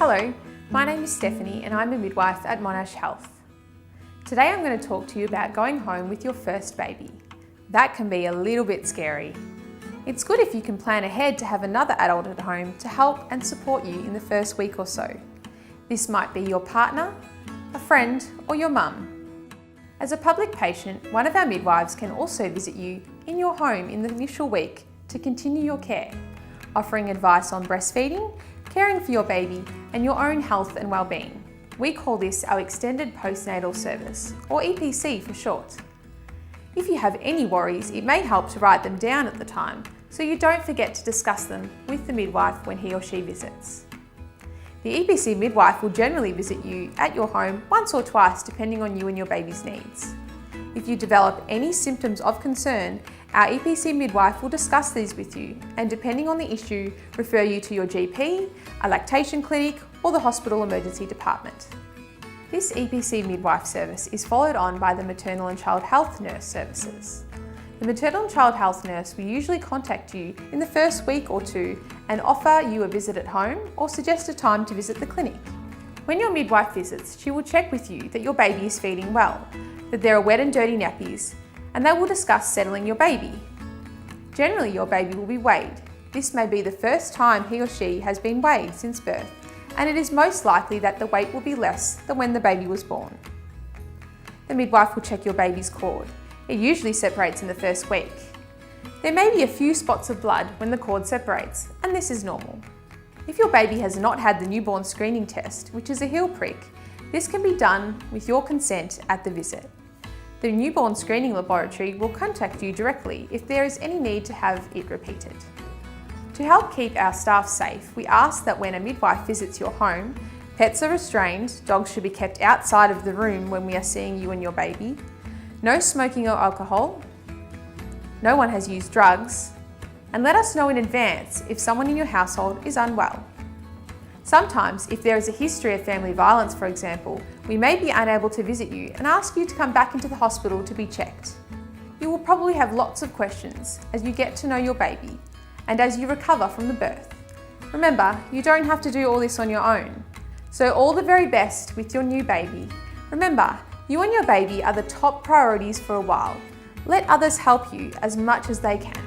Hello, my name is Stephanie and I'm a midwife at Monash Health. Today I'm going to talk to you about going home with your first baby. That can be a little bit scary. It's good if you can plan ahead to have another adult at home to help and support you in the first week or so. This might be your partner, a friend, or your mum. As a public patient, one of our midwives can also visit you in your home in the initial week to continue your care, offering advice on breastfeeding, caring for your baby, and your own health and well-being. We call this our Extended Postnatal Service, or EPC for short. If you have any worries, it may help to write them down at the time, so you don't forget to discuss them with the midwife when he or she visits. The EPC midwife will generally visit you at your home once or twice depending on you and your baby's needs. If you develop any symptoms of concern, our EPC midwife will discuss these with you and, depending on the issue, refer you to your GP, a lactation clinic, or the hospital emergency department. This EPC midwife service is followed on by the Maternal and Child Health Nurse services. The Maternal and Child Health Nurse will usually contact you in the first week or two and offer you a visit at home or suggest a time to visit the clinic. When your midwife visits, she will check with you that your baby is feeding well, that there are wet and dirty nappies, and they will discuss settling your baby. Generally, your baby will be weighed. This may be the first time he or she has been weighed since birth, and it is most likely that the weight will be less than when the baby was born. The midwife will check your baby's cord. It usually separates in the first week. There may be a few spots of blood when the cord separates, and this is normal. If your baby has not had the newborn screening test, which is a heel prick, this can be done with your consent at the visit. The newborn screening laboratory will contact you directly if there is any need to have it repeated. To help keep our staff safe, we ask that when a midwife visits your home, pets are restrained, dogs should be kept outside of the room when we are seeing you and your baby, no smoking or alcohol, no one has used drugs, and let us know in advance if someone in your household is unwell. Sometimes, if there is a history of family violence, for example, we may be unable to visit you and ask you to come back into the hospital to be checked. You will probably have lots of questions as you get to know your baby and as you recover from the birth. Remember, you don't have to do all this on your own. So all the very best with your new baby. Remember, you and your baby are the top priorities for a while. Let others help you as much as they can.